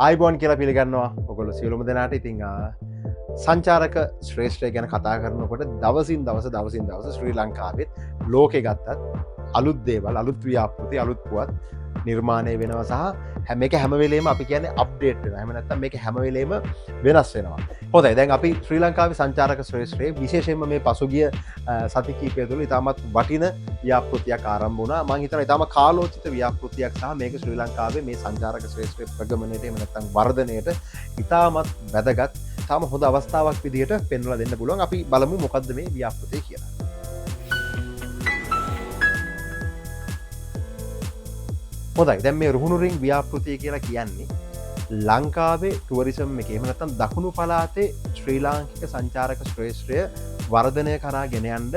ආයිබෝන් කියලා පිළිගන්නවා ඔගොල්ලෝ සියලුම දෙනාට. ඉතින් සංචාරක ශ්‍රේෂ්ඨය ගැන කතා කරනකොට දවසින් දවස ශ්‍රී ලංකාවෙත් ලෝකෙ ගත්තත් අලුත් දේවල්, අලුත් ව්‍යාපෘති, අලුත් පුවත් නිර්මාණය වෙනවා සහ මේක හැම වෙලේම අපි කියන්නේ අප්ඩේට් වෙනවා. එහෙම නැත්නම් මේක හැම වෙලේම වෙනස් වෙනවා. හොඳයි, දැන් අපි ශ්‍රී ලංකාවේ සංචාරක ශ්‍රේෂ්ඨයේ විශේෂයෙන්ම මේ පසුගිය සති කිහිපය තුළ ඉතාමත් වටින ව්‍යාපෘතියක් ආරම්භ වුණා. මම හිතනවා ඉතාම කාලෝචිත ව්‍යාපෘතියක් සහ මේක ශ්‍රී ලංකාවේ මේ සංචාරක ශ්‍රේෂ්ඨයේ ප්‍රගමනයට එහෙම නැත්නම් වර්ධනයට ඉතාමත් වැදගත්, ඉතාම හොඳ අවස්ථාවක් විදිහට පෙන්වලා දෙන්න පුළුවන්. අපි බලමු මොකද්ද මේ ව්‍යාපෘතිය කියලා. හොඳයි, දැන් මේ රුහුණු රින් ව්‍යාපෘතිය කියලා කියන්නේ ලංකාවේ ටුවරිසම් එකේ එහෙම නැත්නම් දකුණු පළාතේ ශ්‍රී ලාංකික සංචාරක ශ්‍රේෂ්ඨය වර්ධනය කරා ගෙන යන්න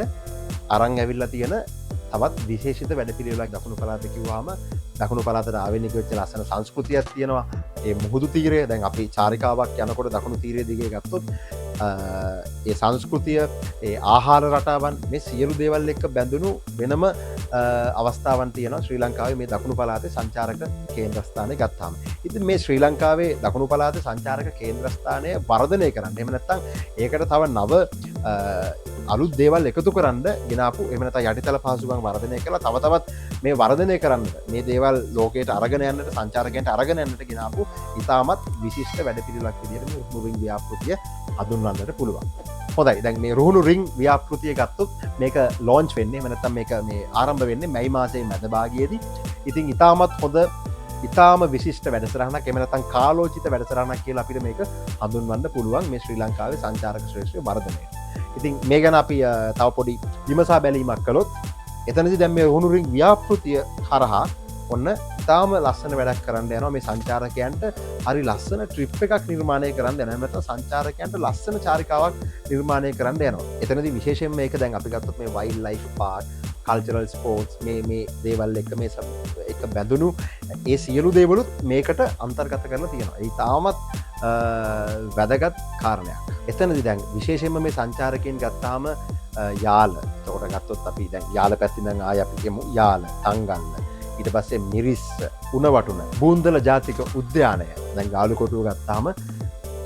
අරන් ඇවිල්ලා තියෙන තවත් විශේෂිත වැඩපිළිවෙලක්. දකුණු පළාත කිව්වහම දකුණු පළාතට ආවෙනික වෙච්ච ලස්සන සංස්කෘතියක් තියෙනවා. ඒ මුහුදු තීරය, දැන් අපි චාරිකාවක් යනකොට දකුණු තීරය දිගේ ගත්තොත් ඒ සංස්කෘතිය, ඒ ආහාර රටාවන්, මේ සියලු දේවල් එක්ක බැඳුණු වෙනම අවස්ථාවන් තියෙනවා ශ්‍රී ලංකාවේ මේ දකුණු පළාතේ සංචාරක කේන්ද්‍රස්ථානය ගත්තාම. ඉතින් මේ ශ්‍රී ලංකාවේ දකුණු පළාතේ සංචාරක කේන්ද්‍රස්ථානය වර්ධනය කරන්න, එහෙම නැත්නම් ඒකට තව නව අලුත් දේවල් එකතු කරන්න ගෙනාපු, එහෙම නැත්නම් යටිතල පහසුකම් වර්ධනය කළා තව තවත් මේ වර්ධනය කරන්න, මේ දේවල් ලෝකයට අරගෙන යන්නට, සංචාරකයන්ට අරගෙන යන්නට ගෙනාපු ඉතාමත් විශිෂ්ට වැඩපිළිවෙලක් විදිහට මේ රුහුණු රින් ව්‍යාපෘතිය හඳුන්වන්නට පුළුවන්. හොඳයි, දැන් මේ රුහුණු රින් ව්‍යාපෘතිය ගත්තොත් මේක ලොන්ච් වෙන්නේ, එහෙම නැත්නම් මේක මේ ආරම්භ වෙන්නේ මැයි මාසයේ මැද භාගයේදී. ඉතින් ඉතාමත් හොඳ, ඉතාම විශිෂ්ට වැඩසටහනක්, එහෙම නැත්නම් කාලෝචිත වැඩසටහනක් කියලා අපිට මේක හඳුන්වන්න පුළුවන් මේ ශ්‍රී ලංකාවේ සංචාරක ශ්‍රේෂ්ඨය වර්ධනයට. ඉතින් මේ ගැන අපි තව පොඩි විමසා බැලීමක් කළොත් එතනදි දැන් මේ රුහුණු රින් ව්‍යාපෘතිය හරහා ඔන්න ඉතාම ලස්සන වැඩක් කරන්න යනවා. මේ සංචාරකයන්ට හරි ලස්සන ට්‍රිප් එකක් නිර්මාණය කරන්න යනවා. එහෙම නැත්නම් සංචාරකයන්ට ලස්සන චාරිකාවක් නිර්මාණය කරන්න යනවා. එතනදී විශේෂයෙන් මේක දැන් අපි ගත්තොත් මේ wild life park, cultural sports, මේ දේවල් එක මේ එක බැඳුණු ඒ සියලු දේවලුත් මේකට අන්තර්ගත කරලා තියෙනවා. ඒ තාමත් වැදගත් කාරණයක්. එතනදී දැන් විශේෂයෙන්ම මේ සංචාරකයන් ගත්තාම යාල, එතකොට ගත්තොත් අපි දැන් යාල පැත්තෙන් දැන් ආය අපි කියමු යාල, තංගල්ල, ඊට පස්සේ මිරිස්ස, උණවටුන, බූන්දල ජාතික උද්‍යානය. දැන් ගාලුකොටුව ගත්තාම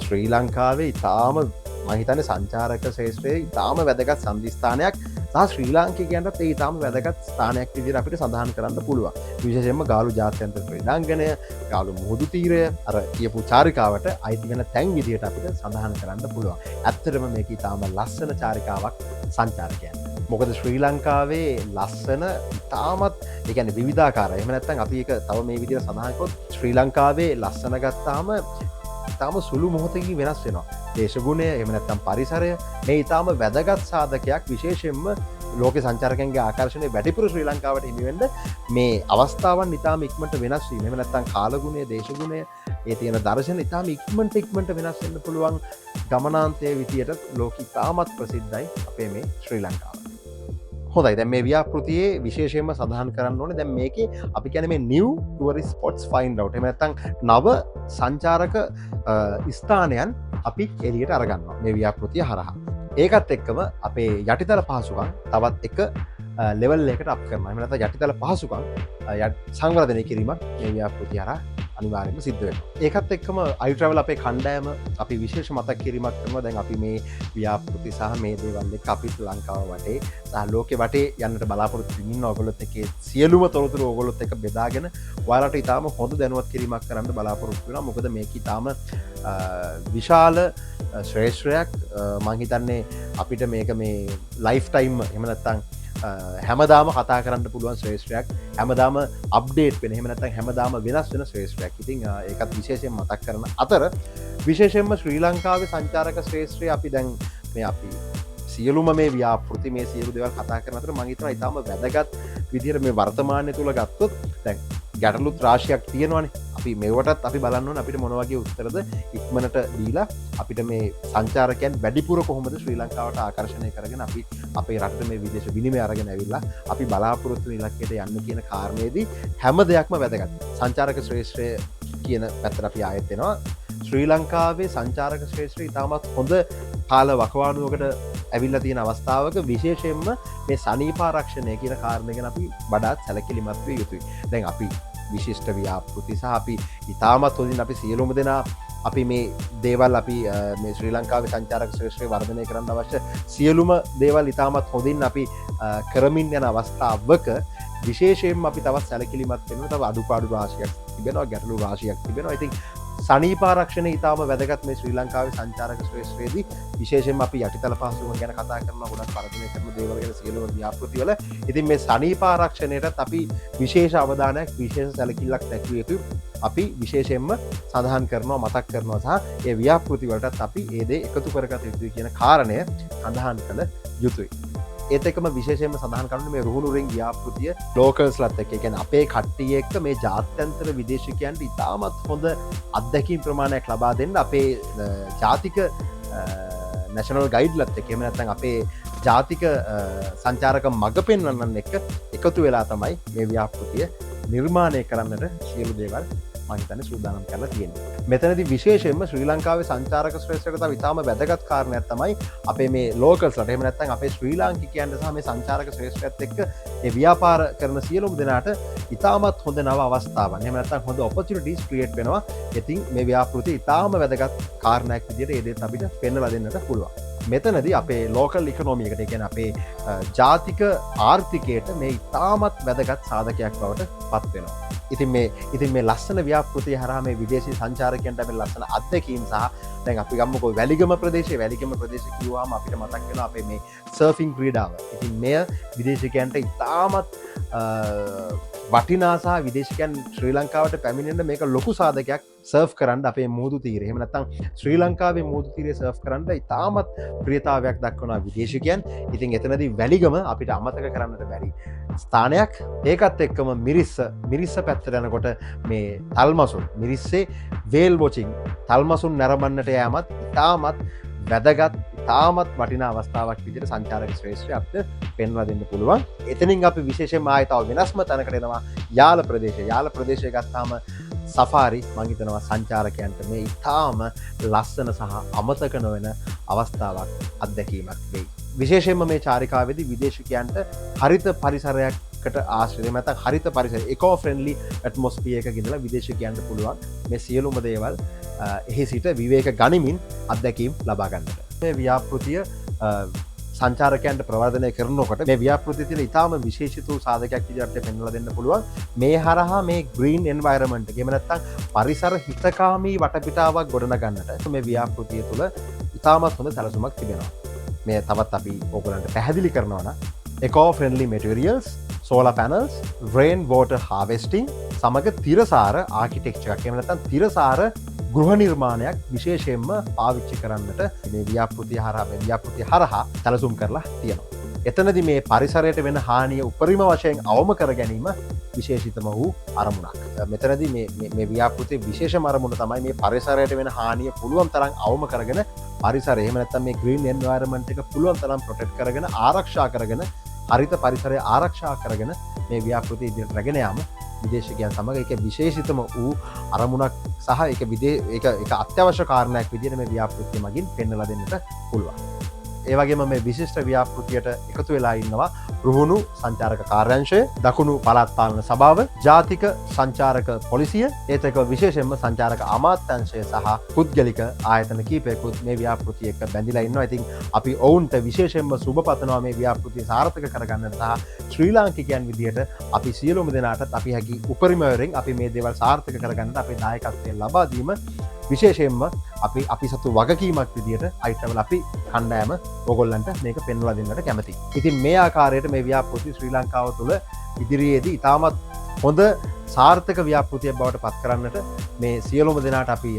ශ්‍රී ලංකාවේ ඉතාම මම හිතන්නේ සංචාරක ශ්‍රේෂ්ඨයේ ඉතාම වැදගත් සම්දිස්ථානයක් සහ ශ්‍රී ලාංකිකයන්ටත් ඒ ඉතාම වැදගත් ස්ථානයක් විදිහට අපිට සඳහන් කරන්න පුළුවන්. විශේෂයෙන්ම ගාලු ජාත්‍යන්තර ක්‍රීඩාංගණය, ගාලු මුහුදු තීරය, අර කියපු චාරිකාවට අයිති වෙන තැන් විදිහට අපිට සඳහන් කරන්න පුළුවන්. ඇත්තටම මේක ඉතාම ලස්සන චාරිකාවක් සංචාරකයන්ට. මොකද ශ්‍රී ලංකාවේ ලස්සන ඉතාමත්, ඒ කියන්නේ විවිධාකාරයි. එහෙම නැත්නම් අපි ඒක තව මේ විදිහට සඳහන් කරොත් ශ්‍රී ලංකාවේ ලස්සන ගත්තාම ඉතාම සුළු මොහොතකින් වෙනස් වෙනවා. දේශගුණය, එහෙම නැත්නම් පරිසරය මේ ඉතාම වැදගත් සාධකයක්. විශේෂයෙන්ම ලෝක සංචාරකයන්ගේ ආකර්ෂණය වැඩිපුර ශ්‍රී ලංකාවට හිමි වෙන්න මේ අවස්ථාවන් ඉතාම ඉක්මනට වෙනස් වීම, එහෙම නැත්නම් කාලගුණය, දේශගුණය, ඒ තියෙන දර්ශන ඉතාම ඉක්මනට වෙනස් වෙන්න පුළුවන් ගමනාන්තයේ විදියට ලෝක ඉතාමත් ප්‍රසිද්ධයි අපේ මේ ශ්‍රී ලංකාව. හොඳයි, දැන් මේ ව්‍යාපෘතියේ විශේෂයෙන්ම සඳහන් කරන්න ඕනේ දැන් මේකේ අපි කියන්නේ මේ new tourist spots find out, එහෙම නැත්නම් නව සංචාරක ස්ථානයන් අපි එළියට අරගන්නවා මේ ව්‍යාපෘතිය හරහා. ඒකත් එක්කම අපේ යටිතල පහසුකම් තවත් එක ලෙවල් එකකට අප් කරනවා. එහෙම නැත්නම් යටිතල පහසුකම් සංවර්ධනය කිරීමක් මේ ව්‍යාපෘතිය හරහා අනිවාර්යයෙන්ම සිද්ධ වෙනවා. ඒකත් එක්කම iTravel අපේ කණ්ඩායම අපි විශේෂ මතක් කිරීමක් කරනවා. දැන් අපි මේ ව්‍යාපෘති සහ මේ දේවල් එක්ක අපි ලංකාව වටේ සහ ලෝකෙ වටේ යන්නට බලාපොරොත්තු වෙමින් ඔයගොල්ලොත් එක්ක සියලුම තොරතුරු ඔයගොල්ලොත් එක්ක බෙදාගෙන ඔයාලට ඉතාම හොඳ දැනුවත් කිරීමක් කරන්න බලාපොරොත්තු වෙනවා. මොකද මේක ඉතාම විශාල ශ්‍රේෂ්ඨයක්. මම හිතන්නේ අපිට මේක මේ ලයිෆ් ටයිම්, එහෙම නැත්නම් හැමදාම කතා කරන්න පුළුවන් ශ්‍රේෂ්ඨයක්, හැමදාම අප්ඩේට් වෙන, එහෙම නැත්නම් හැමදාම වෙනස් වෙන ශ්‍රේෂ්ඨයක්. ඉතින් ඒකත් විශේෂයෙන් මතක් කරන අතර විශේෂයෙන්ම ශ්‍රී ලංකාවේ සංචාරක ශ්‍රේෂ්ඨය අපි දැන් මේ අපි සියලුම මේ ව්‍යාපෘති, මේ සියලු දේවල් කතා කරන අතර මම හිතනවා ඉතාම වැදගත් විදිහට මේ වර්තමානය තුල ගත්තොත් දැන් ගැටලුත් රාශියක් තියෙනවානේ. අපි මේවටත් අපි බලන්න ඕනේ අපිට මොන වගේ උත්තරද ඉක්මනට දීලා අපිට මේ සංචාරකයන් වැඩිපුර කොහොමද ශ්‍රී ලංකාවට ආකර්ෂණය කරගෙන අපි අපේ රටට මේ විදේශ විනිමය අරගෙන ඇවිල්ලා අපි බලාපොරොත්තු වෙන ඉලක්කයට යන්න කියන කාරණේදී හැම දෙයක්ම වැදගත්. සංචාරක ශ්‍රේෂ්ඨය කියන පැත්තට අපි ආයෙත් එනවා. ශ්‍රී ලංකාවේ සංචාරක ශ්‍රේෂ්ඨය ඉතාමත් හොඳ කාල වකවානුවකට ඇවිල්ලා තියෙන අවස්ථාවක විශේෂයෙන්ම මේ සනීපාරක්ෂණය කියන කාරණය ගැන අපි වඩාත් සැලකිලිමත් විය යුතුයි. දැන් අපි විශිෂ්ට ව්‍යාපෘති සහ අපි ඉතාමත් හොඳින් අපි සියලුම දෙනා අපි මේ දේවල් අපි මේ ශ්‍රී ලංකාවේ සංචාරක ශ්‍රේෂ්ඨය වර්ධනය කරන්න අවශ්‍ය සියලුම දේවල් ඉතාමත් හොඳින් අපි කරමින් යන අවස්ථාවක විශේෂයෙන්ම අපි තවත් සැලකිලිමත් වෙනවා. තව අඩුපාඩු රාශියක් තිබෙනවා, ගැටලු රාශියක් තිබෙනවා. ඉතින් සනීපාරක්ෂණය ඉතාම වැදගත් මේ ශ්‍රී ලංකාවේ සංචාරක ශ්‍රේෂ්ඨයේදී. විශේෂයෙන්ම අපි යටිතල පහසුකම් ගැන කතා කරනවා, ගොඩක් වර්ධනය කරන දේවල් ගැන සියලුම ව්‍යාපෘති වල. ඉතින් මේ සනීපාරක්ෂණයටත් අපි විශේෂ අවධානයක්, විශේෂ සැලකිල්ලක් දැක්විය යුතුයි. අපි විශේෂයෙන්ම සඳහන් කරනවා, මතක් කරනවා සහ ඒ ව්‍යාපෘති වලටත් අපි ඒ දේ එකතු කරගත යුතුයි කියන කාරණය සඳහන් කළ යුතුයි. ඒත් එක්කම විශේෂයෙන්ම සඳහන් කරන්නේ මේ රුහුණු රින් ව්‍යාපෘතිය ලෝකල්ස්ලත් එක්ක, ඒ කියන්නේ අපේ කට්ටිය එක්ක මේ ජාත්‍යන්තර විදේශිකයන්ට ඉතාමත් හොඳ අත්දැකීම් ප්‍රමාණයක් ලබා දෙන්න අපේ ජාතික නැෂනල් ගයිඩ්ලත් එක්ක, එහෙම නැත්නම් අපේ ජාතික සංචාරක මඟ පෙන්වන්නන් එක්ක එකතු වෙලා තමයි මේ ව්‍යාපෘතිය නිර්මාණය කරන්නට සියලු දේවල් මම හිතන්නේ සූදානම් කරලා තියෙනවා. මෙතනදී විශේෂයෙන්ම ශ්‍රී ලංකාවේ සංචාරක ශ්‍රේෂ්ඨකට තව ඉතාම වැදගත් කාරණයක් තමයි අපේ මේ ලෝකල්ස්ලට, එහෙම නැත්නම් අපේ ශ්‍රී ලාංකිකයන්ට සහ මේ සංචාරක ශ්‍රේෂ්ඨයත් එක්ක මේ ව්‍යාපාර කරන සියලුම දෙනාට ඉතාමත් හොඳ නව අවස්ථාවන්, එහෙම නැත්නම් හොඳ ඔපචුනිටිස් ක්‍රියේට් වෙනවා. ඉතින් මේ ව්‍යාපෘතිය ඉතාම වැදගත් කාරණයක් විදිහට ඒ දේත් අපිට පෙන්වලා දෙන්නට පුළුවන්. මෙතනදී අපේ ලෝකල් ඉකොනොමි එකට, ඒ කියන්නේ අපේ ජාතික ආර්ථිකයට මේ ඉතාමත් වැදගත් සාධකයක් බවට පත් වෙනවා. ඉතින් මේ ලස්සන ව්‍යාපෘතිය හරහා මේ විදේශී සංචාරකයන්ට අපේ ලස්සන අත්දැකීම් සහ දැන් අපි ගමුකෝ වැලිගම ප්‍රදේශය කිව්වහම අපිට මතක් වෙනවා අපේ මේ සර්ෆින් ක්‍රීඩාව. ඉතින් මෙය විදේශිකයන්ට ඉතාමත් වටිනා සහ විදේශිකයන් ශ්‍රී ලංකාවට පැමිණෙන්න මේක ලොකු සාධකයක්. සර්ෆ් කරන්න අපේ මුහුදු තීරය, එහෙම නැත්නම් ශ්‍රී ලංකාවේ මුහුදු තීරය සර්ෆ් කරන්න ඉතාමත් ප්‍රියතාවයක් දක්වනවා විදේශිකයන්. ඉතින් එතනදී වැලිගම අපිට අමතක කරන්නට බැරි ස්ථානයක්. ඒකත් එක්කම මිරිස්ස පැත්තට යනකොට මේ තල්මසුන්, මිරිස්සේ වේල් වොචින් තල්මසුන් නැරඹන්නට යෑමත් ඉතාමත් වැදගත්, ඉතාමත් වටිනා අවස්ථාවක් විදිහට සංචාරක ශ්‍රේෂ්ඨය අපිට පෙන්වා දෙන්න පුළුවන්. එතනින් අපි විශේෂයෙන්ම ආයෙ තව වෙනස්ම තැනකට එනවා, යාල ප්‍රදේශය. යාල ප්‍රදේශය ගත්තාම සෆාරි මං හිතනවා සංචාරකයන්ට මේ ඉතාම ලස්සන සහ අමතක නොවන අවස්ථාවක්, අත්දැකීමක් වෙයි. විශේෂයෙන්ම මේ චාරිකාවේදී විදේශිකයන්ට හරිත පරිසරයකට ආශ්‍රය, නැත්නම් හරිත පරිසරය, ඉකෝ ෆ්‍රෙන්ඩ්ලි ඇට්මොස්ෆියර් එකක ඉඳලා විදේශිකයන්ට පුළුවන් මේ සියලුම දේවල් එහි සිට විවේක ගනිමින් අත්දැකීම් ලබා ගන්නට. මේ ව්‍යාපෘතිය සංචාරකයන්ට ප්‍රවර්ධනය කරනකොට මේ ව්‍යාපෘතිය තියෙන ඉතාම විශේෂිත වූ සාධකයක් විදිහට පෙන්වලා දෙන්න පුළුවන්. මේ හරහා මේ ග්‍රීන් එන්වයරන්මන්ට් එක, එහෙම නැත්නම් පරිසර හිතකාමී වටපිටාවක් ගොඩනගන්නට මේ ව්‍යාපෘතිය තුළ ඉතාමත් හොඳ සැලසුමක් තිබෙනවා. මේ තවත් අපි ඕගොල්ලන්ට පැහැදිලි කරනවා නම් eco friendly materials, solar panels, rain water harvesting සමග තිරසාර ආකිටෙක්චර් එකක්, එහෙම නැත්නම් තිරසාර ගෘහ නිර්මාණයක් විශේෂයෙන්ම පාවිච්චි කරන්නට මේ ව්‍යාපෘතිය හරහා සැලසුම් කරලා තියෙනවා. එතනදී මේ පරිසරයට වෙන හානිය උපරිම වශයෙන් අවම කර ගැනීම විශේෂිතම වූ අරමුණක්. මෙතනදී මේ ව්‍යාපෘතියේ විශේෂම අරමුණ තමයි මේ පරිසරයට වෙන හානිය පුළුවන් තරම් අවම කරගෙන පරිසරය, එහෙම නැත්නම් මේ ග්‍රීන් එන්වයරන්මන්ට් එක පුළුවන් තරම් ප්‍රොටෙක්ට් කරගෙන, ආරක්ෂා කරගෙන, හරිත පරිසරය ආරක්ෂා කරගෙන මේ ව්‍යාපෘතිය ඉදිරියට රැගෙන යාම විදේශිකයන් සමග එක විශේෂිතම වූ අරමුණක් සහ එක අත්‍යවශ්‍ය කාරණයක් විදිහට මේ ව්‍යාපෘතිය මගින් පෙන්වලා දෙන්නට පුළුවන්. ඒ වගේම මේ විශිෂ්ට ව්‍යාපෘතියට එකතු වෙලා ඉන්නවා රුහුණු සංචාරක කාර්යාංශය, දකුණු පළාත් පාලන සභාව, ජාතික සංචාරක පොලිසිය, ඒත් එක්ක විශේෂයෙන්ම සංචාරක අමාත්‍යාංශය සහ පුද්ගලික ආයතන කීපයකුත් මේ ව්‍යාපෘතිය එක්ක බැඳිලා ඉන්නවා. ඉතින් අපි ඔවුන්ට විශේෂයෙන්ම සුබ පතනවා මේ ව්‍යාපෘතිය සාර්ථක කරගන්නට සහ ශ්‍රී ලාංකිකයන් විදිහට අපි සියලුම දෙනාටත් අපි හැකි උපරිම වරින් අපි මේ දේවල් සාර්ථක කරගන්නට අපේ දායකත්වය ලබා දීම විශේෂයෙන්ම අපි සතු වගකීමක් විදිහට අයිටවල අපි කණ්ඩායම ඔයගොල්ලන්ට මේක පෙන්වලා දෙන්නට කැමතියි. ඉතින් මේ ආකාරයට මේ ව්‍යාපෘතිය ශ්‍රී ලංකාව තුළ ඉදිරියේදී ඉතාමත් හොඳ සාර්ථක ව්‍යාපෘතියක් බවට පත් කරන්නට මේ සියලුම දෙනාට අපි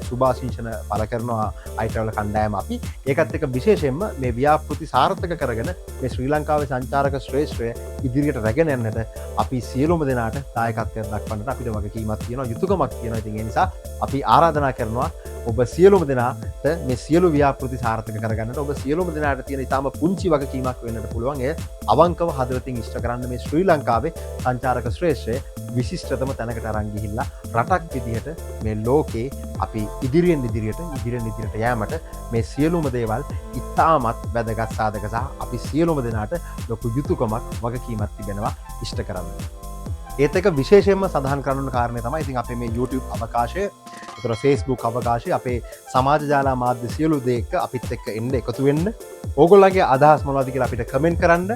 සුභාශිංසන පළ කරනවා අයිටවල කණ්ඩායම අපි. ඒකත් එක්ක විශේෂයෙන්ම මේ ව්‍යාපෘති සාර්ථක කරගෙන මේ ශ්‍රී ලංකාවේ සංචාරක ශ්‍රේෂ්ඨය ඉදිරියට රැගෙන යන්නට අපි සියලුම දෙනාට දායකත්වයක් දක්වන්නට අපිට වගකීමක් තියෙනවා, යුතුයකමක් තියෙනවා. ඉතින් ඒ නිසා අපි ආරාධනා කරනවා ඔබ සියලුම දෙනාට මේ සියලු ව්‍යාපෘති සාර්ථක කරගන්නට ඔබ සියලුම දෙනාට තියෙන ඉතාම පුංචි වගකීමක් වෙන්නට පුළුවන්. එය අවංකව හදවතින් ඉෂ්ට කරන්න මේ ශ්‍රී ලංකාවේ සංචාරක ශ්‍රේෂ්ඨය විශිෂ්ටතම තැනකට අරන් ගිහිල්ලා රටක් විදිහට මේ ලෝකේ අපි ඉදිරියට යෑමට මේ සියලුම දේවල් ඉතාමත් වැදගත් සාධක සහ අපි සියලුම දෙනාට ලොකු යුතුයකමක් වගකීමක් තිබෙනවා ඉෂ්ට කරන්න. ඒත් එක විශේෂයෙන්ම සඳහන් කරන කාරණය තමයි ඉතින් අපේ මේ YouTube අවකාශය, ඒතර Facebook අවකාශය, අපේ සමාජ ජාලා මාධ්‍ය සියලු දේ එක්ක අපිත් එක්ක එන්න එකතු වෙන්න. ඕගොල්ලන්ගේ අදහස් මොනවද කියලා අපිට කමෙන්ට් කරන්න.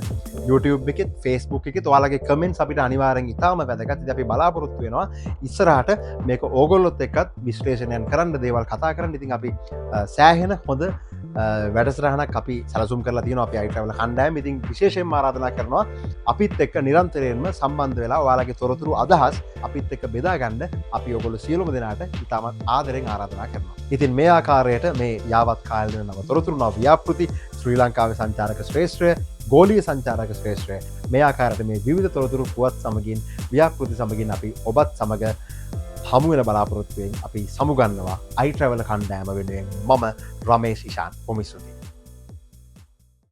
YouTube එකෙත් Facebook එකෙත් ඔයාලගේ කමෙන්ට්ස් අපිට අනිවාර්යෙන් ඉතාම වැදගත්. ඉතින් අපි බලාපොරොත්තු වෙනවා ඉස්සරහට මේක ඕගොල්ලොත් එක්කත් විශ්ලේෂණයන් කරන්න, දේවල් කතා කරන්න. ඉතින් අපි සෑහෙන හොඳ වැඩසටහනක් අපි සැලසුම් කරලා තියෙනවා අපේ iTravel කණ්ඩායම. ඉතින් විශේෂයෙන්ම ආරාධනා කරනවා අපිත් එක්ක නිරන්තරයෙන්ම සම්බන්ධ වෙලා ඔයාලගේ තොරතුරු අදහස් අපිත් එක්ක බෙදා ගන්න අපි ඔයගොල්ලෝ සියලුම දෙනාට ඉතාමත් ආදරෙන් ආරාධනා කරනවා. ඉතින් මේ ආකාරයට මේ යාවත් කාලේ නම තොරතුරු නව ව්‍යාපෘති, ශ්‍රී ලංකාවේ සංචාරක ශ්‍රේෂ්ඨය, ගෝලීය සංචාරක ශ්‍රේෂ්ඨය, මේ ආකාරයට මේ විවිධ තොරතුරු පුවත් සමගින් ව්‍යාපෘති සමගින් අපි ඔබත් සමග හමුවෙන බලාපොරොත්තුවෙන් අපි සමුගන්නවා iTravel කණ්ඩායම වෙනුවෙන් මම රමේෂ් ඉෂාන්. බොහොම ස්තුතියි.